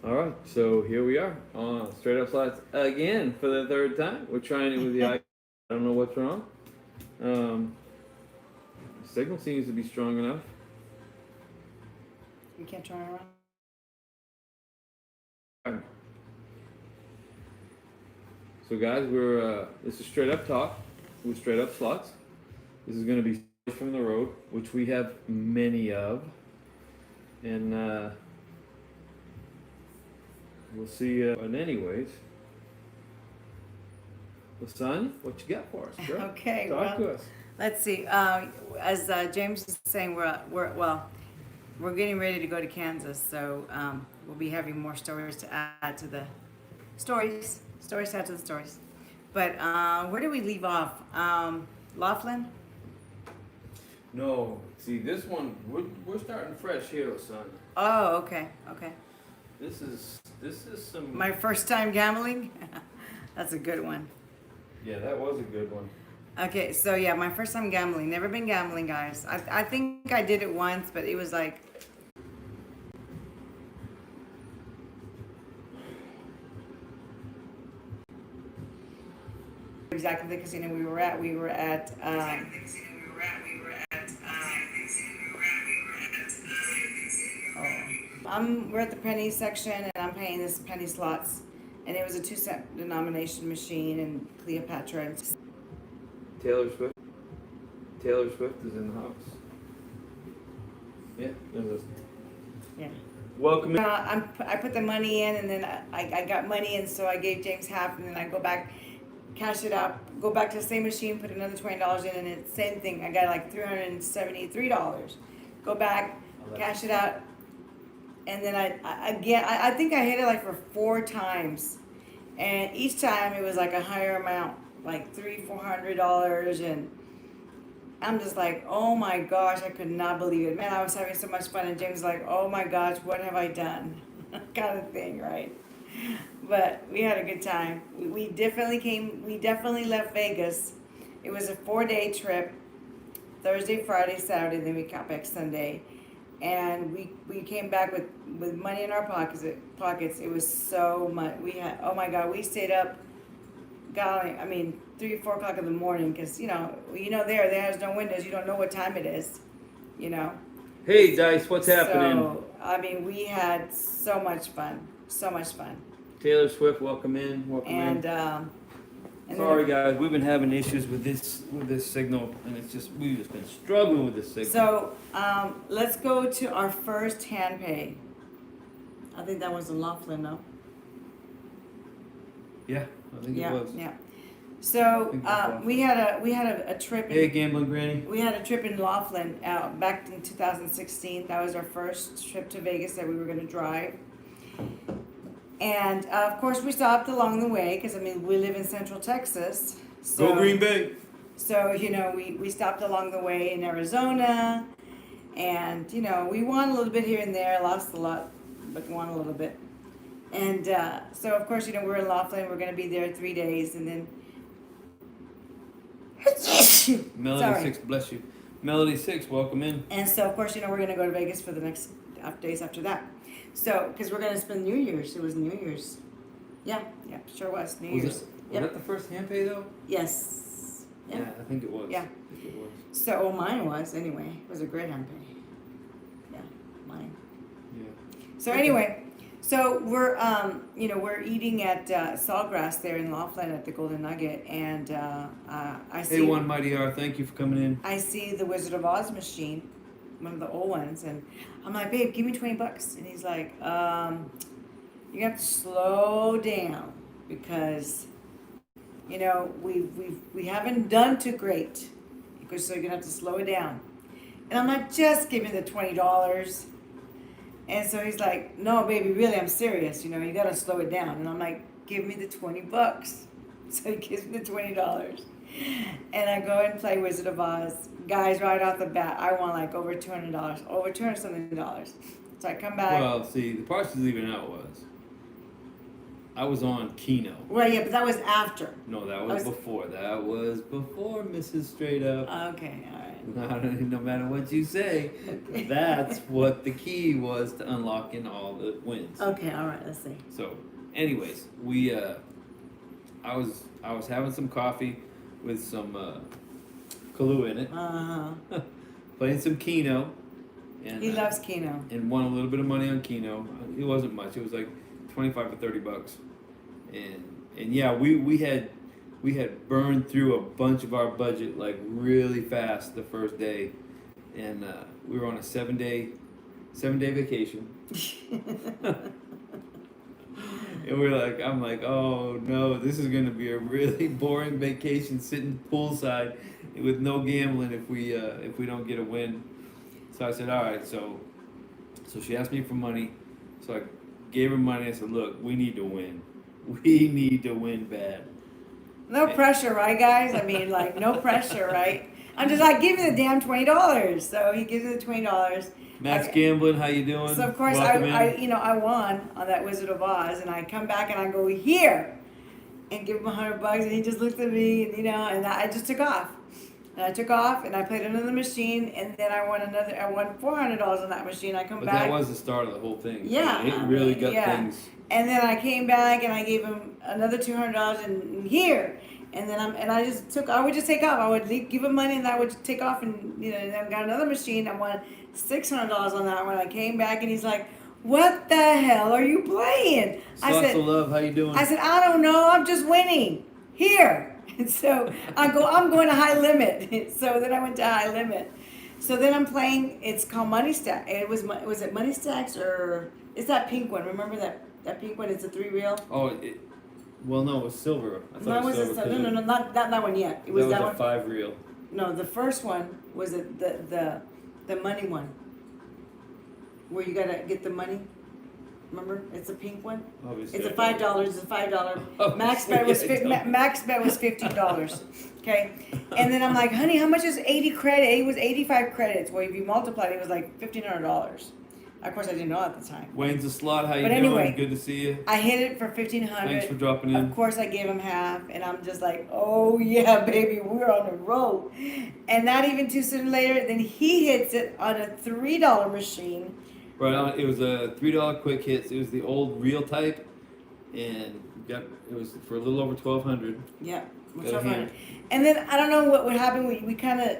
All right, so here we are on Straight Up Slots again for the third time. We're trying it with the I don't know what's wrong. Um, Signal seems to be strong enough. You can't turn around. So guys, we're this is Straight Up Talk with Straight Up Slots. This is going to be from the road, which we have many of, and we'll see. But anyways, well, son, what you got for us, bro? Okay, Talk to us. let's see. As James is saying, we're getting ready to go to Kansas, so we'll be having more stories to add to the stories. Stories to add to the stories. But where do we leave off? Laughlin? No, see this one, we're starting fresh here, son. Oh, okay, okay. This is some. My first time gambling? That's a good one. Yeah, that was a good one. Okay, so yeah, my first time gambling. Never been gambling, guys. I think I did it once, but it was like exactly the casino we were at. We're at the penny section, and I'm paying this penny slots, and it was a 2-cent denomination machine in Cleopatra. And Taylor Swift. Taylor Swift is in the house. Yeah, there's a yeah. welcome. I put the money in, and then I got money, and so I gave James half, and then I go back, cash it out, go back to the same machine, put another $20 in, and it's same thing. I got like $373. Go back, cash it out, and then I think I hit it like for 4 times, and each time it was like a higher amount, like $300-400, and I'm just like, oh my gosh, I could not believe it. Man, I was having so much fun, and James was like, oh my gosh, what have I done? Kind of thing, right? But we had a good time. We definitely left Vegas. It was a 4-day trip, Thursday, Friday, Saturday, then we got back Sunday. And we came back with money in our pockets. It was so much. Oh my God, we stayed up, golly, I mean, 3 or 4 o'clock in the morning, because there has no windows. You don't know what time it is, you know. Hey Dice, what's happening? So I mean, we had so much fun, so much fun. Taylor Swift, welcome in. Welcome in. And Sorry guys, we've been having issues with this signal, and we've just been struggling with this signal. So let's go to our first hand pay. I think that was in Laughlin, no? Yeah, I think it was. Yeah. So we had a trip. Hey, gambling granny. We had a trip in Laughlin back in 2016. That was our first trip to Vegas that we were going to drive. And of course, we stopped along the way because we live in Central Texas. So, Go Green Bay. So we stopped along the way in Arizona, and we won a little bit here and there, lost a lot, but won a little bit. And so of course we're in Laughlin. We're going to be there 3 days, and then Melody 6, bless you. Melody 6, welcome in. And so of course we're going to go to Vegas for the next days after that. So, because we're going to spend New Year's. It was New Year's. Yeah, sure was. New Year's. Was that the first hand pay, though? Yes. Yeah, I think it was. Yeah. I think it was. So, mine was, anyway. It was a great hand pay. Yeah, mine. Yeah. So, anyway, so we're, we're eating at Sawgrass there in Laughlin at the Golden Nugget, and I see... Hey, One Mighty R, thank you for coming in. I see the Wizard of Oz machine, one of the old ones, and I'm like, babe, give me $20. And he's like, you have to slow down because, we haven't done too great. Because so you're gonna have to slow it down. And I'm like, just give me the $20. And so he's like, no, baby, really, I'm serious. You gotta slow it down. And I'm like, give me the $20. So he gives me the $20. And I go and play Wizard of Oz. Guys, right off the bat, I won like over $200, over $200 something. So I come back. Well, see, the part she's leaving out was, I was on Keno. Well, yeah, but that was after. No, that was before. That was before Mrs. Straight Up. Okay, all right. No matter what you say, that's what the key was to unlocking all the wins. Okay, all right, let's see. So, anyways, I was having some coffee with some Kahlua in it, playing some Keno, and He loves Keno. and won a little bit of money on Keno. It wasn't much. It was like $25 or $30, and yeah, we had burned through a bunch of our budget like really fast the first day, and we were on a 7-day vacation. And I'm like, oh no, this is gonna be a really boring vacation sitting poolside with no gambling if we don't get a win. So I said, all right. So she asked me for money. So I gave her money. I said, look, we need to win. We need to win bad. No pressure, right, guys? I mean, like, no pressure, right? I'm just like, give me the damn $20. So he gives me the $20. Matt's gambling. How you doing? So of course I won on that Wizard of Oz, and I come back and I go here, and give him $100, and he just looked at me, and and I just took off, and I took off, and I played another machine, and then I won $400 on that machine. I come But back. that was the start of the whole thing. Yeah, It really got things. And then I came back and I gave him another $200 and here. And then I would just take off. I would give him money and I would take off and and I got another machine. I won $600 on that one. I came back and he's like, "What the hell are you playing?" I said, "Love, how you doing?" I said, "I don't know. I'm just winning here." And so I'm going to high limit. So then I went to high limit. So then I'm playing. It's called Money Stack. Was it Money Stacks or it's that pink one? Remember that pink one? It's a 3-reel. Oh, well, no, it was silver. I thought it was silver. No, not that one yet. It was that was one. a 5-reel. No, the first one was the money one, where you gotta get the money. Remember, it's a pink one. Obviously, it's a $5. It's a $5. Max bet was $15. Okay, and then I'm like, honey, how much is 80 credit? It was 85 credits. Well, if you multiplied, it was like $1,500. Of course, I didn't know at the time. Wayne's the slot. How you But doing? anyway, Good to see you. I hit it for $1,500. Thanks for dropping in. Of course, I gave him half, and I'm just like, oh yeah, baby, we're on a roll. And not even too soon later, then he hits it on a $3 machine. Right on. It was a $3 quick hits. It was the old reel type, and it was for a little over 1,200. Yeah, 1,200. And then I don't know what would happen. We kind of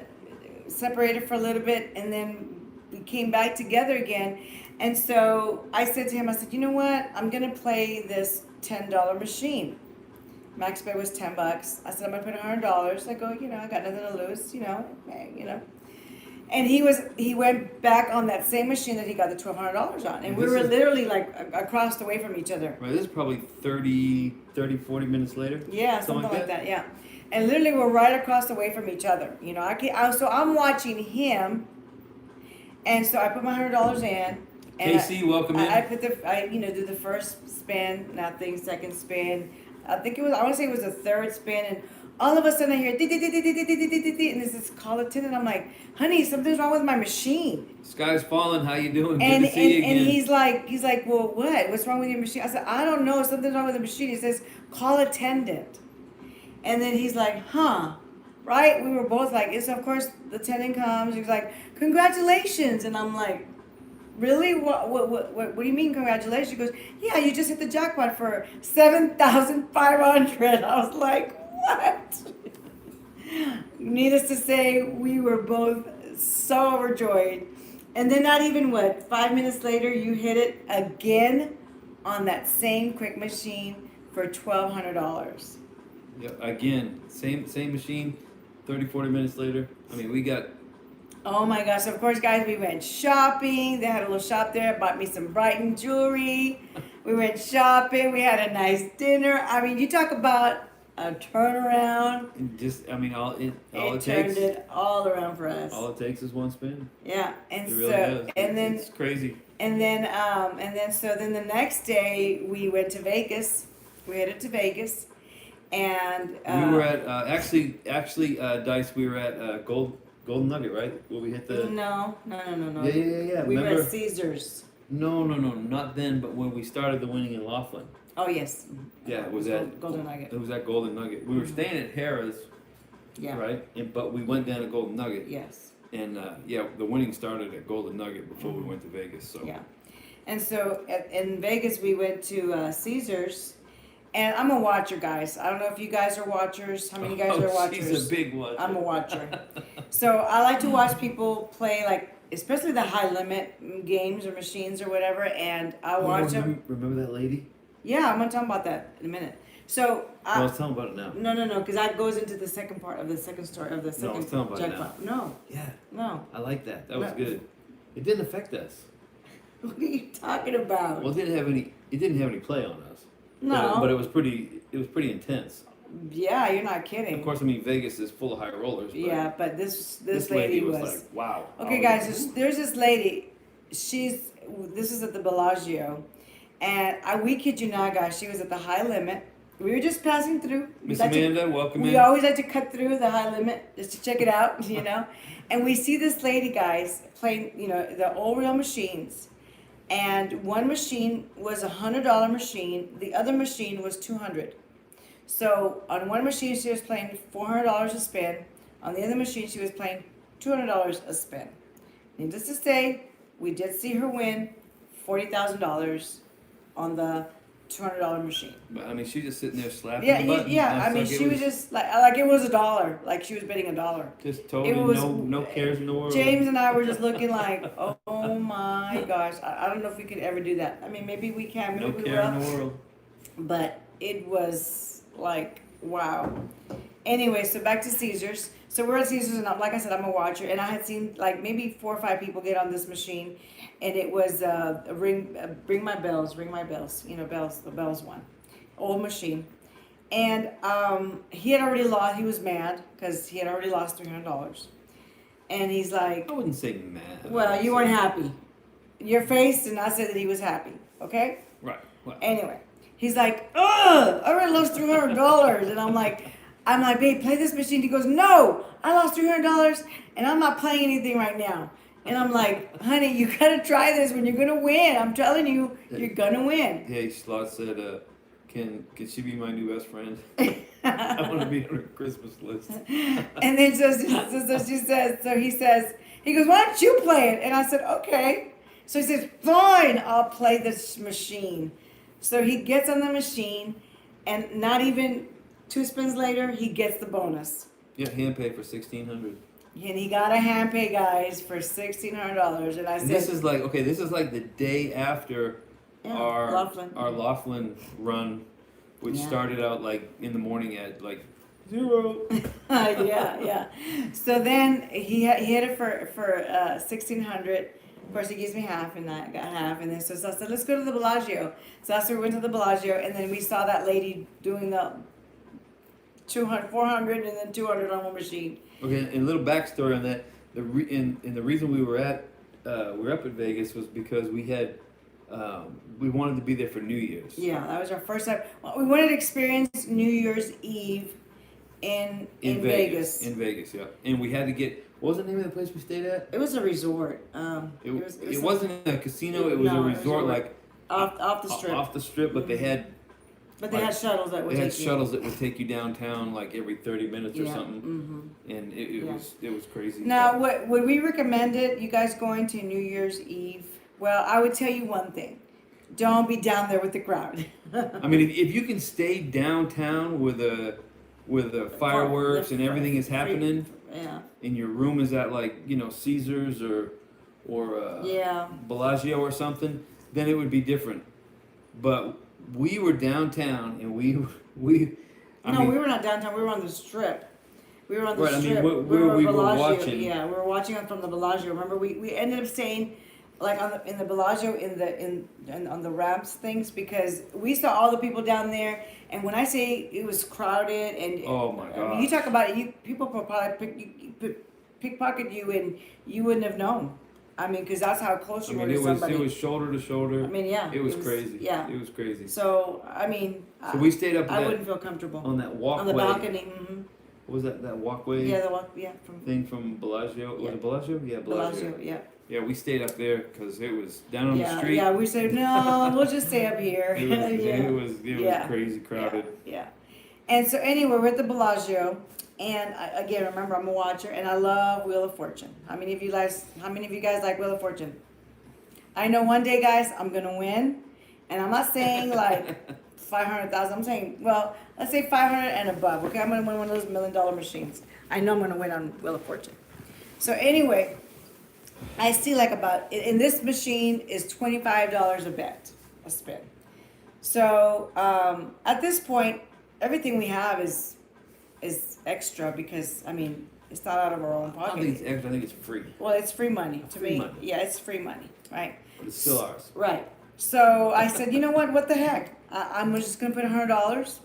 separated for a little bit, and then we came back together again. And so I said to him, I said, you know what? I'm gonna play this $10 machine. Max bet was $10. I said, I'm gonna put $100. I go, I got nothing to lose, hey, And he went back on that same machine that he got the $1,200 on. And we were literally like across the way from each other. Right, this is probably 30, 40 minutes later. Yeah, something like that, yeah. And literally we're right across the way from each other. So I'm watching him. And so I put my $100 in. And Casey, welcome in. I did the first spin, nothing, second spin. I want to say it was the third spin, and all of a sudden I hear, and this is call attendant. I'm like, honey, something's wrong with my machine. Sky's falling. How you doing? Good to see you again. And he's like, well, what? What's wrong with your machine? I said, I don't know. Something's wrong with the machine. He says, call attendant. And then he's like, huh? Right? We were both like, so of course the attendant comes. He's like, congratulations. And I'm like, really? What do you mean congratulations? He goes, yeah, you just hit the jackpot for $7,500. I was like, what? Needless to say, we were both so overjoyed. And then not even 5 minutes later, you hit it again on that same quick machine for $1,200. Yeah, again, same machine. 30, 40 minutes later. I mean, we got. Oh my gosh, of course, guys, we went shopping. They had a little shop there, bought me some Brighton jewelry. We went shopping, we had a nice dinner. I mean, you talk about a turnaround. It turned it all around for us. All it takes is one spin. Yeah, and it really does. And then it's crazy. And then the next day we went to Vegas. We headed to Vegas, and we were at actually Dice. We were at Golden Nugget, right? Where we hit the. No. Yeah. We were at Caesars. No, not then. But when we started the winning in Laughlin. Oh yes. Yeah, it was at Golden Nugget. It was at Golden Nugget. We were staying at Harrah's. Yeah. Right, but we went down to Golden Nugget. Yes. And yeah, the winning started at Golden Nugget before we went to Vegas. So Yeah. And so in Vegas, we went to Caesars. And I'm a watcher, guys. I don't know if you guys are watchers. How many guys are watchers? She's a big watcher. I'm a watcher. So I like to watch people play, like, especially the high limit games or machines or whatever. And I watch them. Remember that lady? Yeah, I'm going to talk about that in a minute. So Well, let's tell them about it now. no, because that goes into the second part of the second story of the second let's tell them about it jackpot. No, Yeah, no. I like that. That was No. good. It didn't affect us. What are you talking about? Well, it didn't have any. It didn't have any play on us. No. But it was pretty. It was pretty intense. Yeah, you're not kidding. Of course, I mean Vegas is full of high rollers. But Yeah, but this lady was like, wow. okay, guys. There's this lady. This is at the Bellagio, and we kid you not, guys. She was at the high limit. We were just passing through. Miss Amanda, welcome in. We always like to cut through the high limit just to check it out, you know. And we see this lady, guys, playing, you know, the old real machines. And one machine was $100 machine. The other machine was $200. So on one machine she was playing $400 a spin. On the other machine she was playing $200 a spin. Needless to say, we did see her win $40,000 on the $200 machine. But I mean, she just sitting there slapping Yeah, the button. yeah. I mean, she was just like it was $1, like she was betting $1. just totally It was- no cares in the world. James and I were just looking like, oh my gosh, I don't know if we could ever do that. I mean, maybe we can, maybe no we care in will, the world. but it was like, wow. Anyway, so back to Caesars. So we're at Caesars, and like I said, I'm a watcher, and I had seen like maybe 4 or 5 people get on this machine, and it was ring my bells, you know, the bells one, old machine, and he had already lost. He was mad because he had already lost $300, and he's like, I wouldn't say mad. well, you weren't happy. Your face did not say that he was happy. Okay. Right. Well, Anyway, he's like, ugh, I already lost $300. And I'm like, babe, play this machine. He goes, no, I lost $300 and I'm not playing anything right now. And I'm like, honey, you gotta try this when you're gonna win. I'm telling you, you're gonna win. hey, Slot said, can she be my new best friend? I want to be on her Christmas list. And then he goes, why don't you play it? And I said, okay. So he says, fine, I'll play this machine. So he gets on the machine, and not even 2 spins later, he gets the bonus. Yeah, hand pay for $1,600. And he got a hand pay, guys, for $1,600. And I said, This is like the day after Yeah, our Laughlin run, which Yeah. started out like in the morning at like 0. yeah. So then he hit it for 1,600. Of course, he gives me half, and I got half. And then so I said, let's go to the Bellagio. So that's where we went to the Bellagio, and then we saw that lady doing the 200, 400, and then 200 on one machine. Okay, and a little backstory on that. The reason we were up at Vegas was because we had we wanted to be there for New Year's. Yeah, that was our first time. Well, we wanted to experience New Year's Eve in Vegas. In Vegas, yeah. And we had to get, what was the name of the place we stayed at? It was a resort. It wasn't a casino. It was a resort, like off the strip. Off the strip, but they had. But they had shuttles that would They had take you. shuttles that would take you downtown like every 30 minutes or Yeah, something, and it was crazy. Now, would we recommend it? You guys going to New Year's Eve? Well, I would tell you one thing: don't be down there with the crowd. I mean, if you can stay downtown with the fireworks and everything is happening, Yeah. and your room is at like Caesars or Yeah. Bellagio or something, then it would be different. But we were downtown, and we. We were not downtown. We were on the strip. We were on the Right, I mean, strip. where we were Bellagio. watching. Yeah, we were watching from the Bellagio. Remember, we ended up staying like in the Bellagio on the ramps things because we saw all the people down there. And when I say it was crowded and Oh my I mean, God! you talk about it, people will probably pickpocket you and you wouldn't have known. I mean, because that's how close you were to somebody. It was shoulder to shoulder. I mean, yeah. It was crazy. Yeah. It was crazy. So I mean, So we stayed up I that, wouldn't feel comfortable on that walkway. on the balcony. What was that walkway Yeah, from thing from Bellagio? Yeah. Was it Bellagio? Yeah, Bellagio. Bellagio. Yeah. Yeah, we stayed up there because it was down on the street. Yeah, we said no, we'll just stay up here. It was, Yeah. it was Yeah. crazy crowded. Yeah. And so anyway, we're at the Bellagio, And again, remember, I'm a watcher, and I love Wheel of Fortune. How many of you guys like Wheel of Fortune? I know one day, guys, I'm gonna win, and I'm not saying like 500,000. I'm saying, well, let's say 500 and above. Okay, I'm gonna win one of those $1 million machines. I know I'm gonna win on Wheel of Fortune. So anyway, I see like about in this machine is $25 a bet, a spin. So at this point, everything we have is extra because I mean it's not out of our own I don't pocket. think it's extra. I think it's free. Well, it's free money to Free me. money. Yeah, it's free money, right? But it's still ours. Right. So I said, you know what? What the heck? I'm just gonna put $100,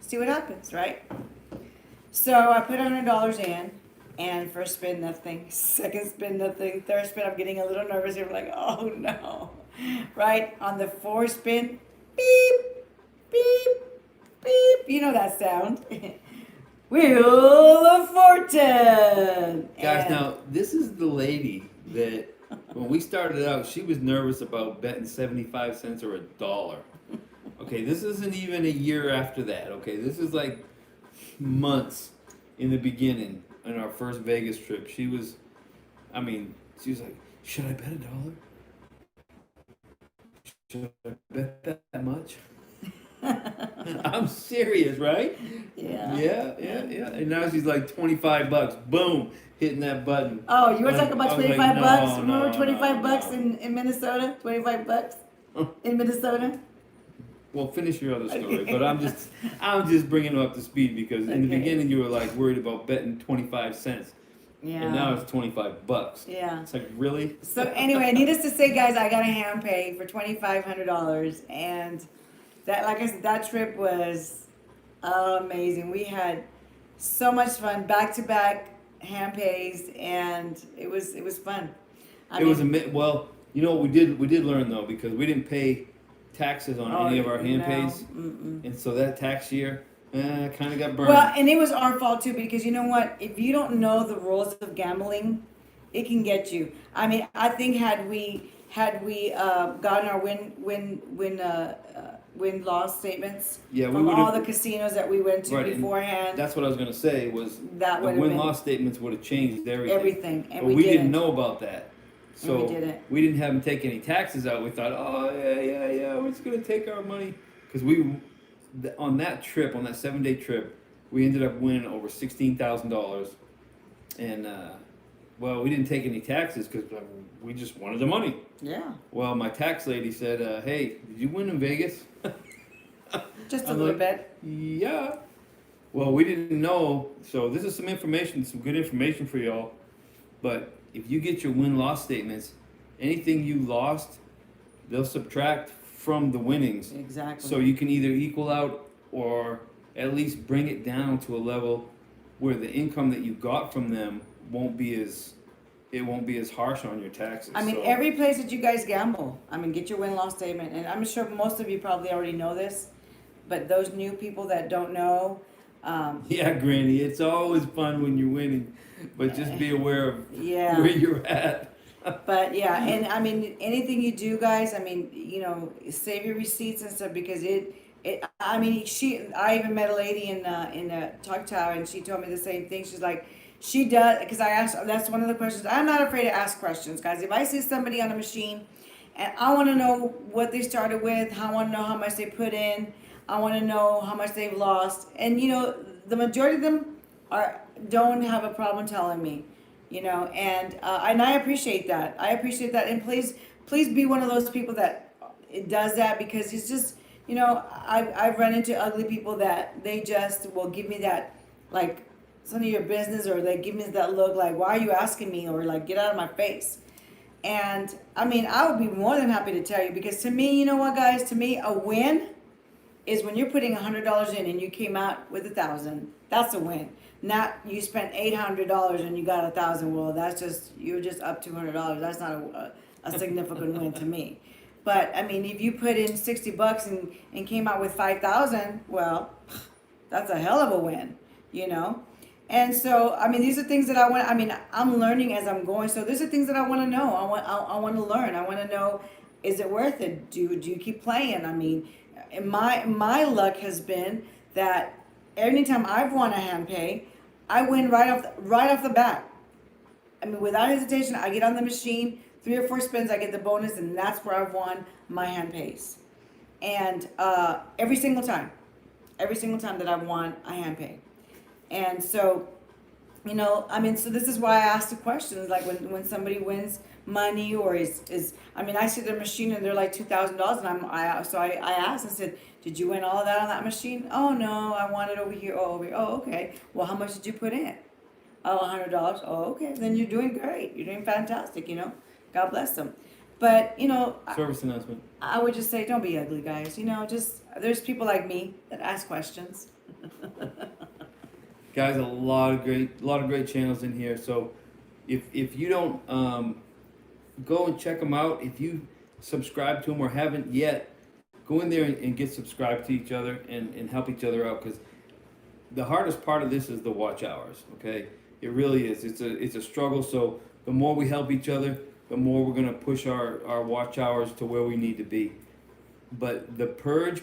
see what happens, right? So I put $100 in, and first spin nothing, second spin nothing, third spin I'm getting a little nervous. Here, I'm like, oh no, right? On the fourth spin, beep, beep, beep. You know that sound. Wheel of Fortune. Guys, And- now this is the lady that when we started out, she was nervous about betting 75 cents or $1. Okay, this isn't even a year after that. Okay, this is like months in the beginning on our first Vegas trip. She was like, should I bet $1? Should I bet that much? I'm serious, right? Yeah. Yeah. And now she's like $25. Boom, hitting that button. Oh, you were talking about I was 25 like, bucks? no, Remember no, 25 no, bucks no. in Minnesota? 25 bucks in Minnesota? Well, finish your other story, but I'm just bringing it up to speed because in the Okay. beginning you were like worried about betting 25 cents, Yeah. and now it's $25. Yeah. It's like, really? So anyway, needless to say, guys, I got a hand pay for $2,500, and that, like I said, that trip was amazing. We had so much fun, back to back hand pays, and it was fun. Well, you know what we did learn though, because we didn't pay taxes on any of our hand no, pays, mm-mm. and so that tax year kind of got burned. Well, and it was our fault too, because you know what? If you don't know the rules of gambling, it can get you. I mean, I think had we gotten our win loss statements Yeah, we from would've- all the casinos that we went to Right, and beforehand, That's what I was gonna say was that the would have been win-loss statements would have changed everything. everything, and But we didn't didn't. know about that. So we didn't. we didn't have them take any taxes out. We thought, oh yeah, we're just gonna take our money because on that trip, on that 7-day trip, we ended up winning over $16,000, and well, we didn't take any taxes because we just wanted the money. Yeah, Well, my tax lady said, hey, did you win in Vegas? just a I'm little like, bit. Yeah. Well, we didn't know, so this is some information, some good information for y'all. But if you get your win-loss statements, anything you lost, they'll subtract from the winnings. Exactly. So you can either equal out or at least bring it down to a level where the income that you got from them won't be as harsh on your taxes. I mean, So- every place that you guys gamble, I mean, get your win-loss statement, and I'm sure most of you probably already know this, but those new people that don't know, Yeah, Granny, it's always fun when you're winning, but just be aware of yeah. where you're at. But yeah, and I mean, anything you do, guys, I mean, you know, save your receipts and stuff because I mean, I even met a lady in Choctaw, and she told me the same thing. She's like, she does, because I asked, that's one of the questions. I'm not afraid to ask questions, guys. If I see somebody on a machine and I want to know what they started with, I want to know how much they put in, I want to know how much they've lost. And, you know, the majority of them don't have a problem telling me, you know, and I appreciate that. I appreciate that. And please be one of those people that does that, because it's just, you know, I've run into ugly people that they just will give me that, like, it's none of your business, or they give me that look like, why are you asking me, or like, get out of my face. And I mean, I would be more than happy to tell you, because to me, you know what, guys, to me, a win is when you're putting $100 in and you came out with 1,000. That's a win. Not you spent $800 and you got 1,000. Well, you're just up $200. That's not a significant win to me. But I mean, if you put in $60 and came out with 5,000, well, that's a hell of a win, you know. And so, I mean, these are things that I want. I mean, I'm learning as I'm going. So these are things that I want to know. I want to learn. I want to know, is it worth it? Do you keep playing? I mean, my luck has been that anytime I've won a hand pay, I win right off the bat. I mean, without hesitation, I get on the machine, 3 or 4 spins, I get the bonus, and that's where I've won. My hand pays, and every single time that I've won, I hand pay, and so. I mean, so this is why I asked the questions, like when somebody wins money or is I mean, I see the machine and they're like $2,000, and I asked, I said, did you win all of that on that machine? Oh no, I won it over here. Oh, over here. Oh, okay. Well, how much did you put in? Oh, $100. Oh, okay. Then you're doing great. You're doing fantastic. God bless them. But Service announcement. I would just say, don't be ugly, guys. Just there's people like me that ask questions. Guys, a lot of great channels in here. So if you don't go and check them out, if you subscribe to them or haven't yet, go in there and get subscribed to each other and help each other out, because the hardest part of this is the watch hours. Okay, it really is. It's a struggle. So the more we help each other, the more we're gonna push our watch hours to where we need to be. But the purge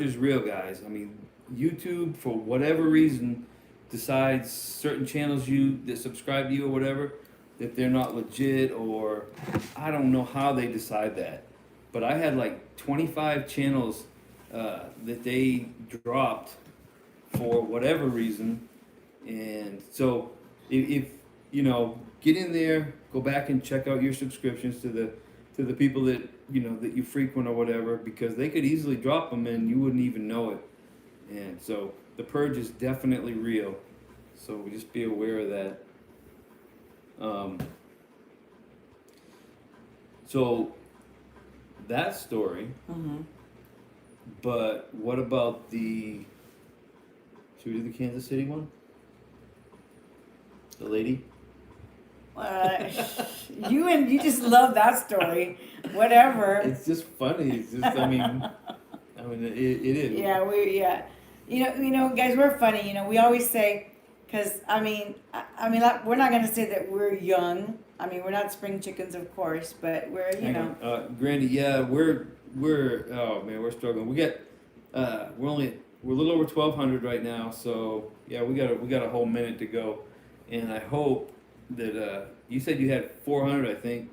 is real, guys. I mean, YouTube, for whatever reason, decides certain channels that subscribe to you or whatever, that they're not legit, or I don't know how they decide that. But I had like 25 channels that they dropped for whatever reason. And so if get in there, go back and check out your subscriptions to the people that that you frequent or whatever, because they could easily drop them and you wouldn't even know it. And so the purge is definitely real. So just be aware of that. So that story. Mm-hmm. But what about should we do the Kansas City one? The lady? You just love that story. Whatever. It's just funny. It's just, I mean, it is. Yeah, guys, we're funny. We always say, because we're not gonna say that we're young. I mean, we're not spring chickens, of course, but we're Grandy, yeah, we're oh man, we're struggling. We got we're a little over 1,200 right now, so yeah, we got a whole minute to go, and I hope that you said you had 400, I think.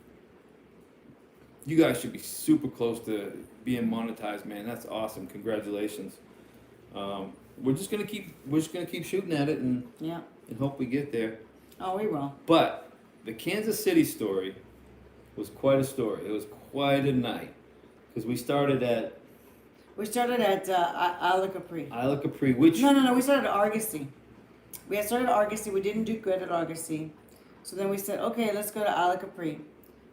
You guys should be super close to being monetized, man. That's awesome. Congratulations. We're just gonna keep shooting at it and hope we get there. Oh, we will. But the Kansas City story was quite a story. It was quite a night, because we started at Isla Capri. Isla Capri, which No. We started at Argosy. We had started at Argosy. We didn't do good at Argosy, so then we said, okay, let's go to Isla Capri.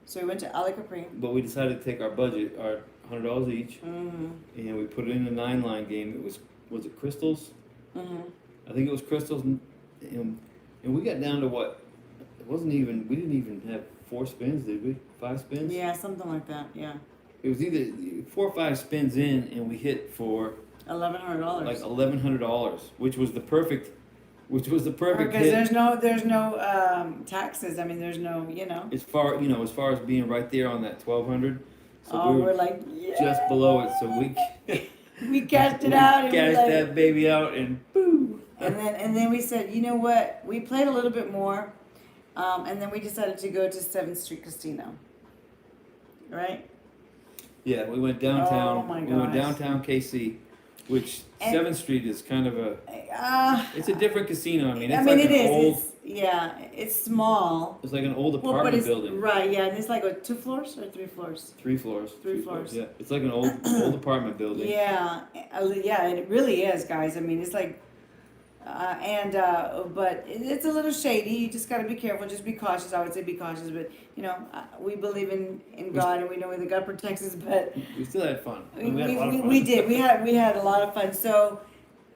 So we went to Isla Capri. But we decided to take our budget, our $100 each, Mm-hmm. and we put it in a 9-line game. It was it Crystals? Mm-hmm. I think it was Crystals, and we got down to what? We didn't even have 4 spins, did we? 5 spins? Yeah, something like that. Yeah. It was either 4 or 5 spins in, and we hit for $1,100. like $1,100, which was the perfect Because hit. there's no taxes. I mean, there's no As far as being right there on that 1,200. So we we're were like, yeah. just below it, so we We cashed it out. And cashed like, that baby out, and boom. And then we said, you know what? We played a little bit more, and then we decided to go to 7th Street Casino. Right? Yeah, we went downtown. Oh my We went gosh. downtown KC, which And- 7th Street is kind of it's a different casino. I mean, it's it like an is. old. It's small. It's like an old Well, apartment but it's building. right. Yeah, and it's like what, 2 floors or 3 floors? 3 floors. 3 floors. Yeah, it's like an old apartment building. Yeah, it really is, guys. I mean, it's like, but it's a little shady. You just got to be careful. Just be cautious. I would say be cautious. But we believe in God, and we know that God protects us. But We still had fun. we had a lot of fun. we did. We had a lot of fun. So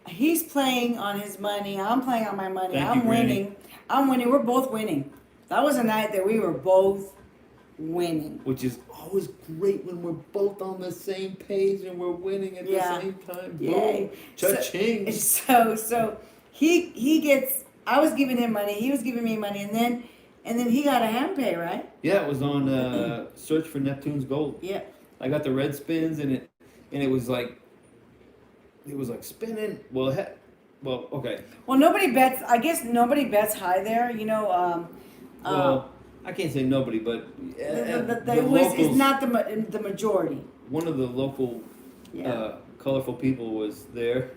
he's playing on his money. I'm playing on my money. Thank I'm you, Granny. winning. I'm winning. We're both winning. That was a night that we were both winning. Which is always great when we're both on the same page and we're winning at Yeah. the same time. Yay. Boom. Cha-ching. So he gets. I was giving him money. He was giving me money, and then he got a hand pay, right? Yeah, it was on Search for Neptune's Gold. Yeah. I got the red spins, and it was like spinning. Well, Well, okay. Well, nobody bets. I guess nobody bets high there. Well, I can't say nobody, but the it's locals. not the majority. One of the local Yeah. colorful people was there.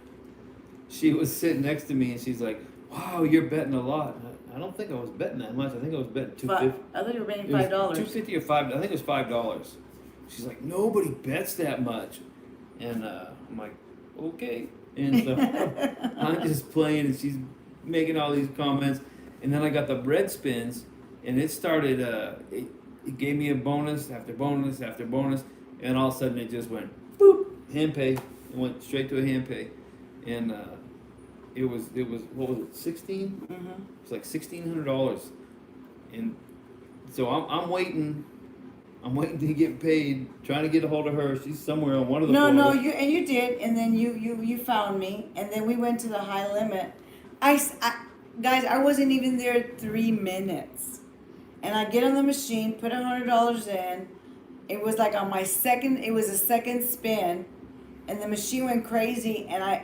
She was sitting next to me, and she's like, "Wow, you're betting a lot." I don't think I was betting that much. I think I was betting $2.50. I thought you were betting It was $5. $2.50 or $5. I think it was $5. She's like, "Nobody bets that much," and I'm like, "Okay." And so I'm just playing, and she's making all these comments, and then I got the bread spins, and it started. It gave me a bonus after bonus after bonus, and all of a sudden it just went boop, hand pay. It went straight to a hand pay, and it was what was it, 16? Mm-hmm. It's like $1,600, and so I'm waiting. I'm waiting to get paid, trying to get a hold of her. She's somewhere on one of the No, floors. you did, and then you found me, and then we went to the high limit. Guys, I wasn't even there 3 minutes, and I get on the machine, put $100 in. It was like on my second. It was a second spin, and the machine went crazy, and I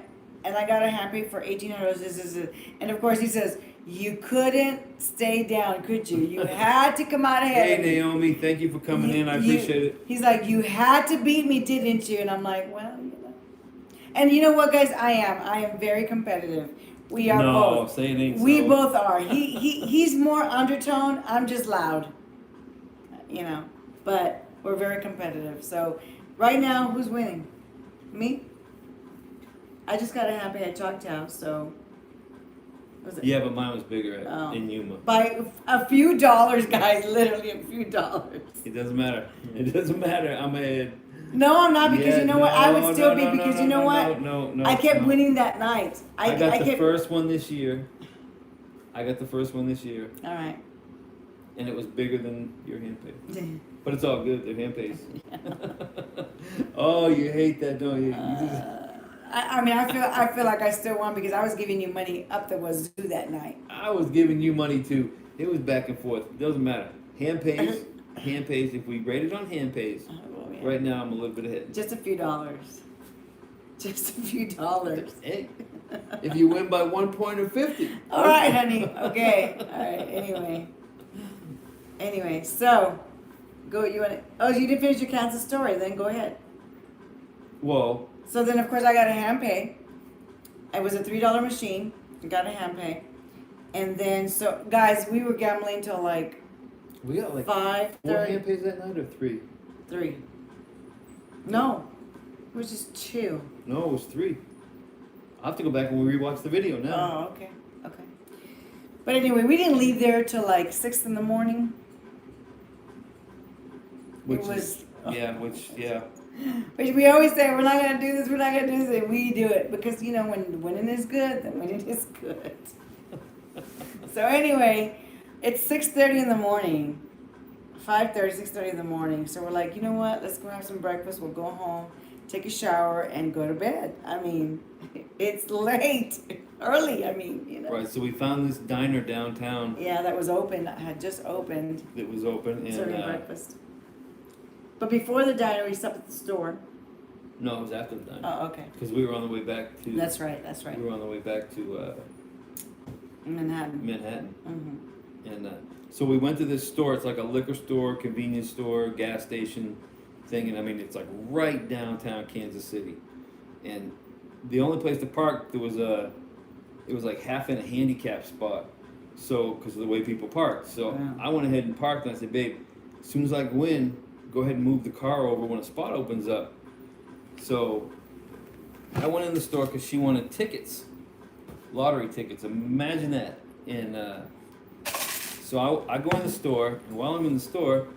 got a happy for $1,800. And of course he says, "You couldn't stay down, could you? You had to come out ahead." Hey of me." Naomi, thank you for coming in. I appreciate it. He's like, "You had to beat me, didn't you?" And I'm like, "Well, you know." And you know what, guys? I am very competitive. We are No, both. say it ain't We so. both are. He's more undertone. I'm just loud. But we're very competitive. So right now, who's winning? Me? I just got a happy at Choctaw, so. Was it? Yeah, but mine was bigger Oh. in Yuma. By a few dollars, guys. Literally a few dollars. It doesn't matter. It doesn't matter. I'm ahead. No, I'm not, because Yeah, you know what? I would no, still no, be, no, because no, you know no, what? No, I kept no. winning that night. I got the kept. first one this year. All right. and it was bigger than your hand pay. But it's all good. They're hand pays. Oh, you hate that, don't you? I feel like I still won because I was giving you money up the wazoo that night. I was giving you money too. It was back and forth. It doesn't matter. Hand pays. Hand pays. If we rated on hand pays, Oh, yeah. right now I'm a little bit ahead. Just a few dollars. Just a few dollars. Hey, if you win by 1 point or 50. All right, honey. Okay. All right. Anyway, so go. You want to? Oh, you didn't finish your Kansas story. Then go ahead. Whoa. So then, of course, I got a hand pay. It was a $3 machine. I got a hand pay, and then so guys, we were gambling till like We got like 5:30. 4 hand pays that night or 3? 3. No, it was just 2. No, it was 3. I'll have to go back and rewatch the video now. Oh, okay. But anyway, we didn't leave there till like 6 in the morning. Which it was. yeah. Which we always say, we're not gonna do this, and we do it because when winning is good, then winning is good. So anyway, it's 6:30 in the morning, 5:30, 6:30 in the morning. So we're like, you know what? Let's go have some breakfast. We'll go home, take a shower, and go to bed. I mean, it's late, early. Right. So we found this diner downtown Yeah, that was open. I had just opened, that was open, and serving breakfast. But before the diner, we stopped at the store. no, it was after the diner Oh, okay. because we were on the way back to. That's right. We were on the way back to Manhattan. Manhattan, Mm-hmm. and so we went to this store. It's like a liquor store, convenience store, gas station thing, and it's like right downtown Kansas City, and the only place to park it was like half in a handicap spot, so because of the way people park. So Wow. I went ahead and parked, and I said, "Babe, as soon as I win, go ahead and move the car over when a spot opens up." So I went in the store because she wanted tickets, lottery tickets. Imagine that. And so I go in the store, and while I'm in the store,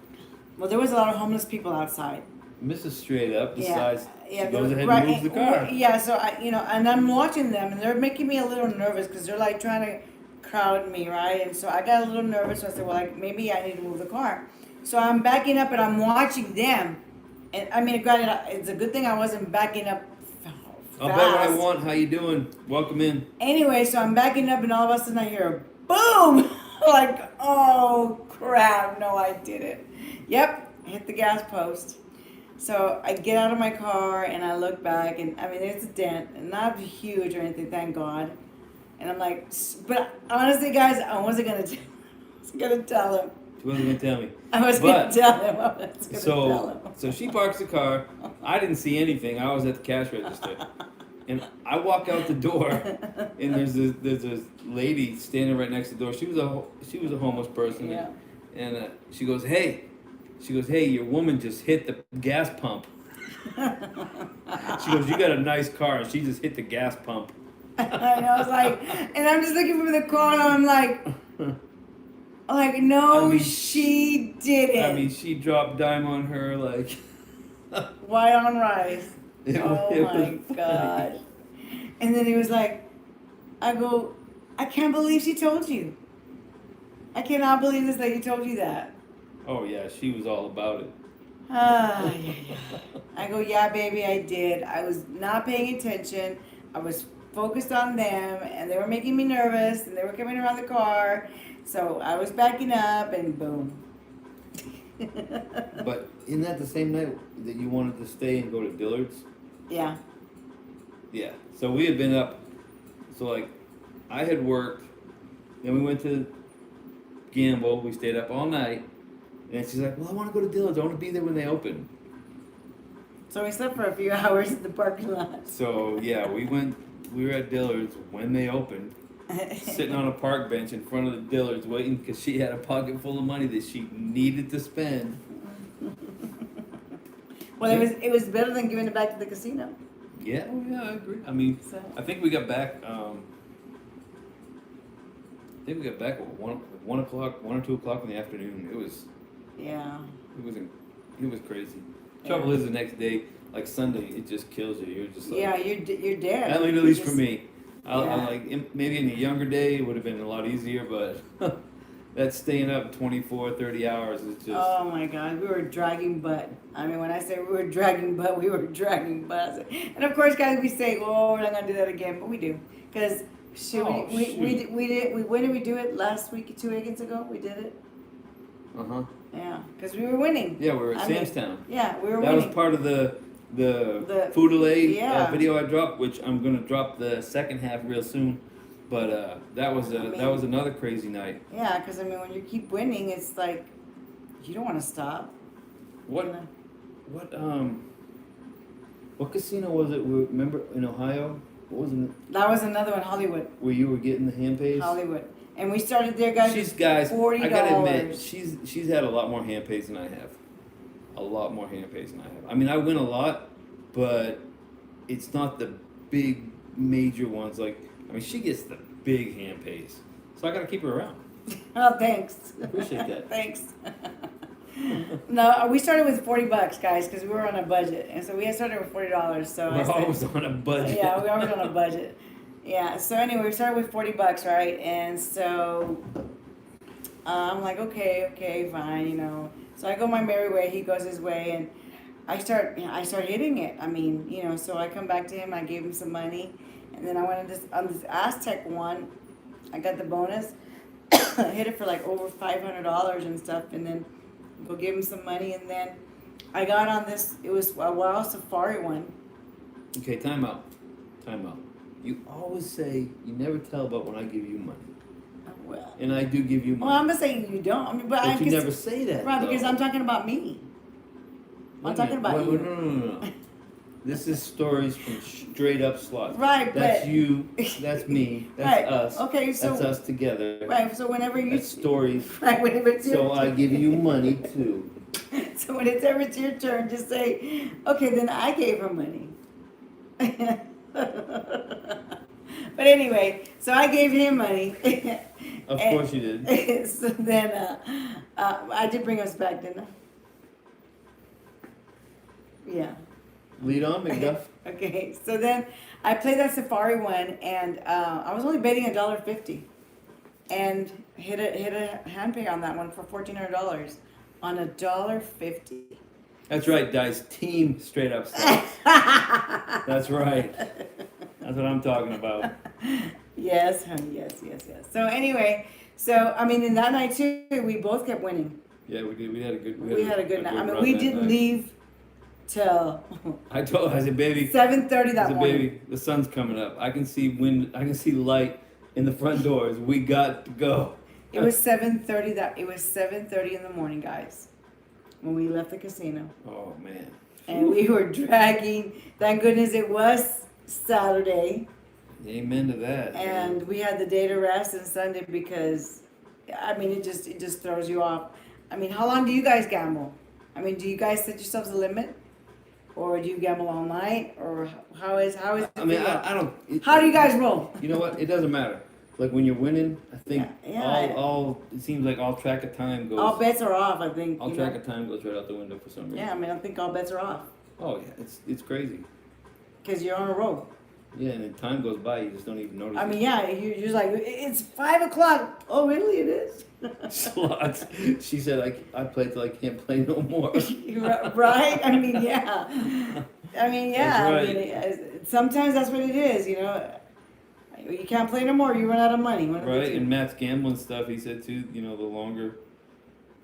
Well, there was a lot of homeless people outside. Mrs. Str8Up decides she there goes was- ahead right, and moves the car. Yeah, so and I'm watching them, and they're making me a little nervous because they're like trying to crowd me, right? And so I got a little nervous. So I said, well, like maybe I need to move the car. So I'm backing up, and I'm watching them. And granted, it's a good thing I wasn't backing up fast. I'll bet what I want. How you doing? Welcome in. Anyway, so I'm backing up, and all of a sudden I hear a boom. Like, oh crap! No, I didn't. Yep, I hit the gas post. So I get out of my car and I look back, and there's a dent, and not huge or anything, thank God. And I'm like, but honestly, guys, I wasn't gonna tell him. She wasn't gonna tell me. I was But- gonna tell him. I was gonna tell him. So she parks the car. I didn't see anything. I was at the cash register, and I walk out the door, and there's this lady standing right next to the door. She was a homeless person, Yeah. and she goes, hey, your woman just hit the gas pump. She goes, you got a nice car, and she just hit the gas pump. And I was like, and I'm just looking for the car, and I'm like, no, I mean, she didn't. I mean, she dropped dime on her like. White on rice. It Oh was my funny. God. And then he was like, I go, I can't believe she told you. I cannot believe this lady told you that. Oh yeah, she was all about it. Ah, yeah. I go, yeah, baby, I did. I was not paying attention. I was focused on them, and they were making me nervous, and they were coming around the car. So I was backing up, and boom. But isn't that the same night that you wanted to stay and go to Dillard's? Yeah. Yeah. So we had been up. So like, I had worked. Then we went to gamble. We stayed up all night. And she's like, well, I want to go to Dillard's. I want to be there when they open. So we slept for a few hours in the parking lot. So yeah, we were at Dillard's when they opened, sitting on a park bench in front of the Dillard's waiting because she had a pocket full of money that she needed to spend. Well, it was better than giving it back to the casino. Yeah, oh yeah, I agree. I mean, So. I think we got back. At 1 o'clock, 1 or 2 o'clock in the afternoon. Yeah. It was crazy. Trouble is, the next day, like Sunday, it just kills you. You're just like, Yeah, you're dead. at You least for just- me. I Yeah. like maybe in a younger day it would have been a lot easier, but that staying up 24, 30 hours is just. Oh my God, we were dragging butt. I mean, when I say we were dragging butt, we were dragging butt. And of course, guys, we say, "Oh, we're not gonna do that again," but we do, because Oh, we shoot. when did we do it? Last week, 2 weekends ago, we did it. Uh-huh. Yeah, because we were winning. Yeah, we were at I mean, Samstown. Yeah, we were That winning. was part of the The- Foodalay yeah. video I dropped, which I'm gonna drop the second half real soon. But that was another crazy night. Yeah, because I mean, when you keep winning, it's like you don't want to stop. What You know? what casino was it? Remember in Ohio? What was it? That was another one, Hollywood. Where you were getting the hand pays? Hollywood, and we started there, guys. She's guys. $40. I gotta admit, she's had a lot more hand pays than I have. A lot more hand pays than I have. I mean, I win a lot, but it's not the big major ones. Like, I mean, she gets the big hand pays, so I gotta keep her around. Oh, thanks. Appreciate that. Thanks. No, we started with $40, guys, because we were on a budget, and so we had started with $40. So I We're said, always on a budget. yeah, we were always on a budget. Yeah. So anyway, we started with $40, right? And so I'm like, okay, fine, you know. So I go my merry way. He goes his way, and I start hitting it. I mean, you know. So I come back to him. I gave him some money, and then I went on this Aztec one. I got the bonus. I hit it for like over $500 and stuff, and then go give him some money, and then I got on this. It was a Wild Safari one. Okay, time out. You always say you never tell about when I give you money, Well, and I do give you well, money. I'm not saying you don't. I mean, but But you never say that. right, because though. I'm talking about me. I'm Wait a talking minute. about Wait, you. No. This is stories from Str8Up Slots. Right, That's but you. That's me. That's right. us. Okay, so That's us together. right. So whenever you That's stories. right, whenever it's your So I give you money too. So when it's ever your turn, just say, okay, then I gave her money. But anyway, so I gave him money. Of course you did. So then I did bring us back, didn't I? Yeah. Lead on, McDuff. Okay, so then I played that Safari one, and I was only betting $1.50, and hit a hand pay on that one for $1,400 on $1.50. That's right, Dice. Team Str8Up Slots. That's right. That's what I'm talking about. Yes, honey, yes. So anyway, so I mean, in that night too, we both kept winning. Yeah, we did. We had a good. We had a good night. I mean, run we that didn't night. leave till I said, baby. 7:30 I that said, morning. baby, the sun's coming up. I can see wind. I can see light in the front doors. We got to go. It was 7:30. It was 7:30 in the morning, guys, when we left the casino, Oh man. and we were dragging. Thank goodness it was Saturday, Amen to that. and we had the day to rest and Sunday because, I mean, it just throws you off. I mean, how long do you guys gamble? I mean, do you guys set yourselves a limit, or do you gamble all night, or how is it? I mean, for you? I don't. How do you guys roll? You know what? It doesn't matter. Like when you're winning, I think Yeah. all it seems like all track of time goes. All bets are off, I think. All track of time goes right out the window for some reason. Yeah, I mean, I think all bets are off Oh yeah, it's crazy. because you're on a roll. Yeah, and then time goes by, you just don't even notice. I mean, yeah, you're just like, it's 5 o'clock. Oh, really? It is? Slots. She said, I played till I can't play no more. Right? I mean, yeah. I mean, yeah. That's right. I mean, sometimes that's what it is, you know. You can't play no more. You run out of money. One of the Right, two. and Matt's gambling stuff, he said too, you know, the longer,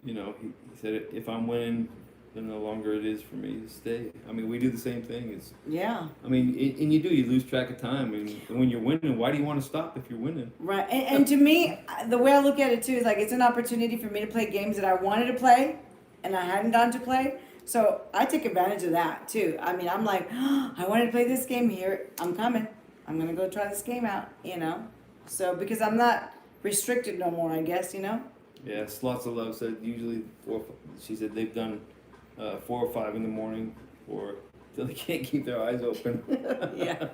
you know, he said if I'm winning, then the longer it is for me to stay. I mean, we do the same thing. It's, Yeah. I mean, and you lose track of time. And when you're winning, why do you want to stop if you're winning? Right. And to me, the way I look at it too is like it's an opportunity for me to play games that I wanted to play and I hadn't gotten to play. So I take advantage of that too. I mean, I'm like, oh, I wanted to play this game here. I'm coming. I'm going to go try this game out, you know. So because I'm not restricted no more, I guess, you know. Yeah, Slots of Love said usually she said they've done 4 or 5 in the morning or till they can't keep their eyes open. Yeah.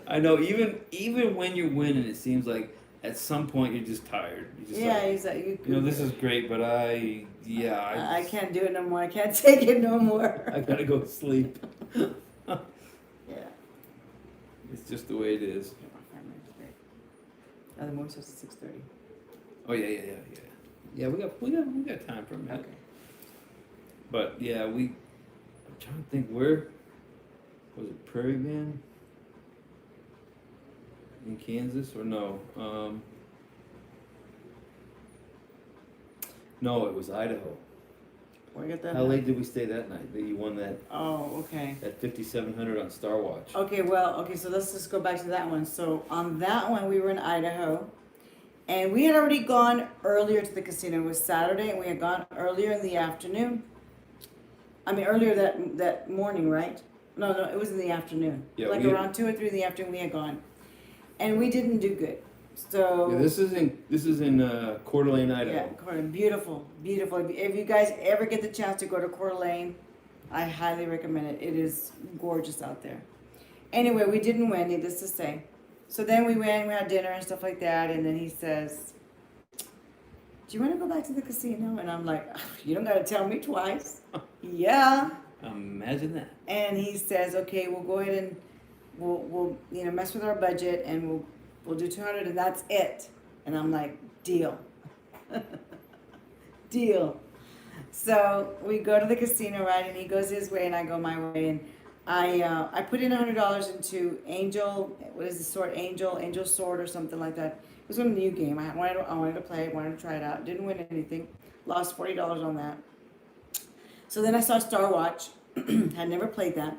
I know, even when you're winning, it seems like at some point you're just tired. You're just Yeah, like, he's like, you know, this is great, but I can't do it no more. I can't take it no more. I gotta go to sleep. Yeah. It's just the way it is. Now the movie starts at 6:30. Oh yeah. Yeah, we got time for a minute. Okay. But yeah, I'm trying to think where was it Prairie Band in Kansas or no? No, it was Idaho. Where I got that? How late did we stay that night that you won that Oh, okay. 5,700 on Star Watch? Okay, so let's just go back to that one. So on that one, we were in Idaho, and we had already gone earlier to the casino. It was Saturday, and we had gone earlier in the afternoon. I mean, earlier that morning, right? No, it was in the afternoon. Yeah, like around 2 or 3 in the afternoon, we had gone, and we didn't do good. So Yeah, this is in Coeur d'Alene, Idaho. yeah, Coeur d'Alene, beautiful. If you guys ever get the chance to go to Coeur d'Alene, I highly recommend it. It is gorgeous out there. Anyway, we didn't win, needless to say. So then we went, we had dinner and stuff like that, and then he says, do you want to go back to the casino? And I'm like, you don't got to tell me twice. Yeah. Imagine that. And he says, okay, we'll go ahead and we'll mess with our budget, and we'll do 200, and that's it. And I'm like, deal. Deal. So we go to the casino, right? And he goes his way, and I go my way. And I put in $100 into Angel. What is the sword? Angel Sword or something like that. It was a new game. I wanted to play it. Wanted to try it out. Didn't win anything. Lost $40 on that. So then I saw Star Watch. Had never played that,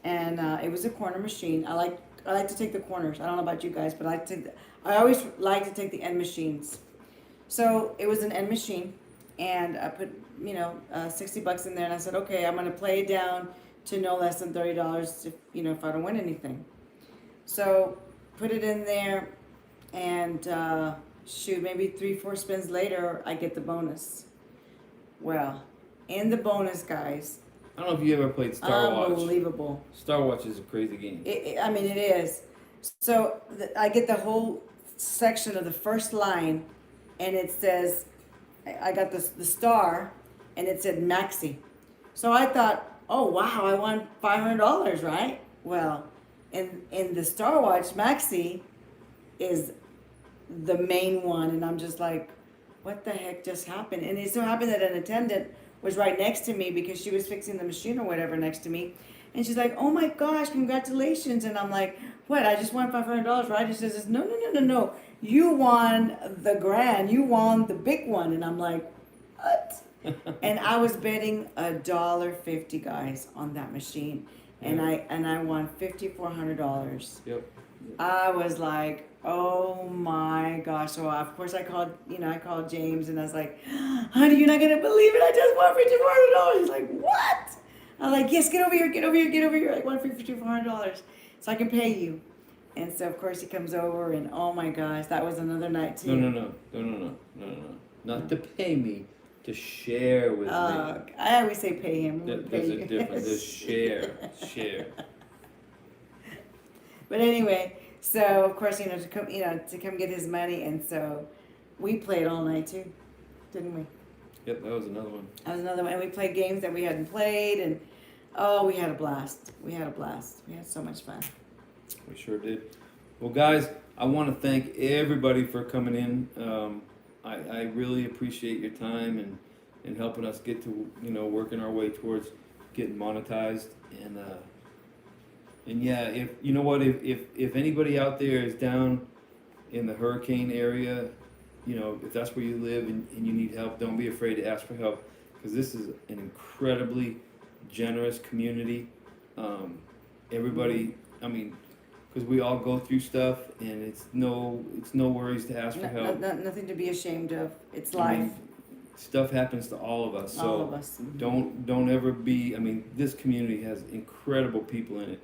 and it was a corner machine. I like to take the corners. I don't know about you guys, but I always like to take the end machines. So it was an end machine, and I put $60 in there, and I said, okay, I'm gonna play it down to no less than $30 if I don't win anything. So put it in there, and maybe 3-4 spins later, I get the bonus. Well, in the bonus, guys. I don't know if you ever played Star Watch. Unbelievable. Star Watch is a crazy game. I mean, it is. So I get the whole section of the first line, and it says, I got the star, and it said Maxi. So I thought, oh wow, I won $500, right? Well, in the Star Watch, Maxi is the main one, and I'm just like, what the heck just happened? And it so happened that an attendant was right next to me because she was fixing the machine or whatever next to me. And she's like, oh my gosh, congratulations. And I'm like, what? I just won $500, right? She says, no. You won the grand. You won the big one. And I'm like, what? And I was betting $1.50, guys, on that machine. And I won $5,400. Yep. I was like, oh my gosh. So of course I called, I called James and I was like, honey, you're not gonna believe it. I just won for $200. He's like, what? I'm like, yes, get over here, get over here, get over here. I won for $400 so I can pay you. And so of course he comes over and oh my gosh, that was another night too. No. Not to pay me, to share with me. I always say pay him. There's a difference. There's share. But anyway, so of course, to come get his money, and so we played all night too, didn't we? Yep, that was another one. That was another one, and we played games that we hadn't played, and oh, we had a blast. We had so much fun. We sure did. Well, guys, I want to thank everybody for coming in. I really appreciate your time and helping us get to, working our way towards getting monetized. And yeah, if anybody out there is down in the hurricane area, if that's where you live and you need help, don't be afraid to ask for help, because this is an incredibly generous community. Everybody, because we all go through stuff, and it's no worries to ask for help. Nothing to be ashamed of. It's I life. mean, stuff happens to all of us. So all of us. Mhm. don't ever be. This community has incredible people in it.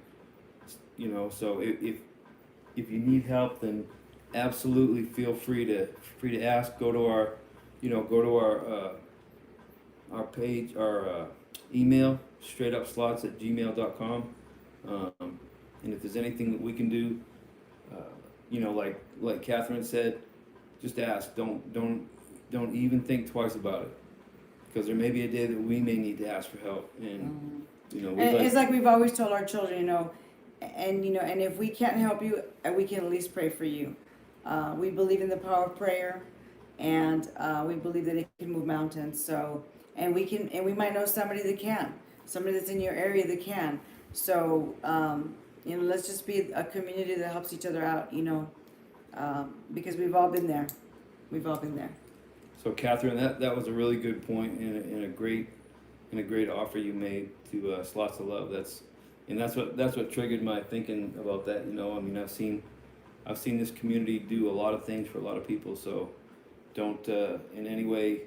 So if you need help, then absolutely feel free to ask. Go to our page, our email, straightupslots@gmail.com. And if there's anything that we can do, like Catherine said, just ask. Don't even think twice about it, because there may be a day that we may need to ask for help. And it's like we've always told our children, and if we can't help you, we can at least pray for you. We believe in the power of prayer, and we believe that it can move mountains. So, and we might know somebody that can, somebody that's in your area that can. So, let's just be a community that helps each other out, because we've all been there. We've all been there. So, Catherine, that was a really good point and a great offer you made to Slots of Love. That's what triggered my thinking about that. I've seen this community do a lot of things for a lot of people. So, don't in any way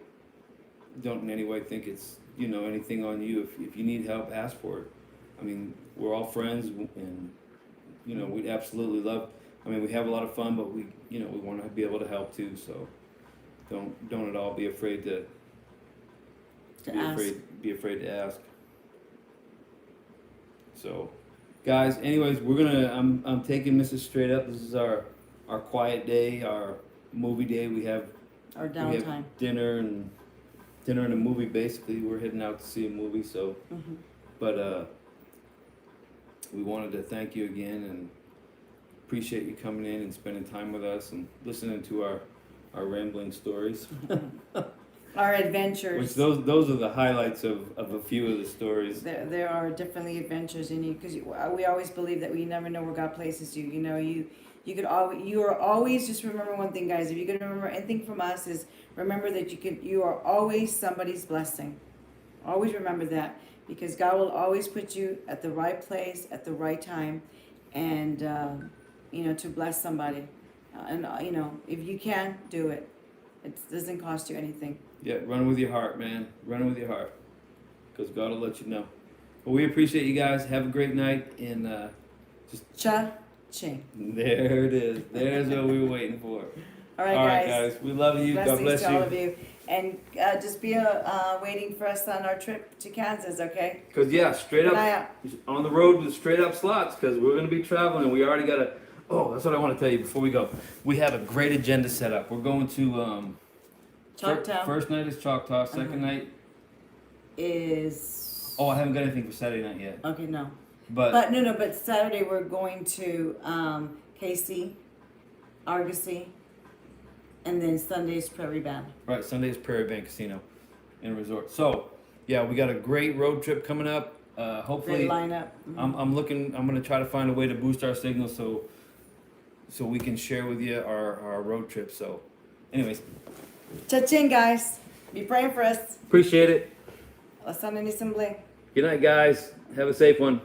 think it's anything on you. If you need help, ask for it. We're all friends, and we'd absolutely love. We have a lot of fun, but we want to be able to help too. So don't at all be afraid to be afraid to ask. So, guys, anyways, I'm taking Mrs. Str8Up. This is our quiet day, our movie day. We have our downtime. We have dinner and a movie. Basically, we're heading out to see a movie. So, but we wanted to thank you again and appreciate you coming in and spending time with us and listening to our rambling stories. Our adventures. Which those are the highlights of a few of the stories. There are definitely adventures in you, because we always believe that we never know where God places you. You are always, just remember one thing, guys. If you're gonna remember anything from us, is remember that you are always somebody's blessing. Always remember that, because God will always put you at the right place at the right time, and to bless somebody. If you can, do it. It doesn't cost you anything. Yeah, run with your heart, man. Run with your heart, because God will let you know. Well, we appreciate you guys. Have a great night, and just cha-ching. There it is. There's what we were waiting for. All right, guys. We love you. Blessings God bless to you. all of you. And just be waiting for us on our trip to Kansas, okay? Because, straight up, on the road with Str8Up Slots, because we're going to be traveling, and we already got that's what I want to tell you before we go. We have a great agenda set up. We're going to Choctaw. First night is Choctaw. Second night is... I haven't got anything for Saturday night yet. Okay, no. But Saturday we're going to KC, Argosy, and then Sunday's Prairie Band. Right, Sunday's Prairie Band Casino and Resort. So, we got a great road trip coming up. Hopefully, great lineup. Mm-hmm. I'm going to try to find a way to boost our signal so we can share with you our road trip. So, anyways. Cha-ching, guys. Be praying for us. Appreciate it. Good night, guys. Have a safe one.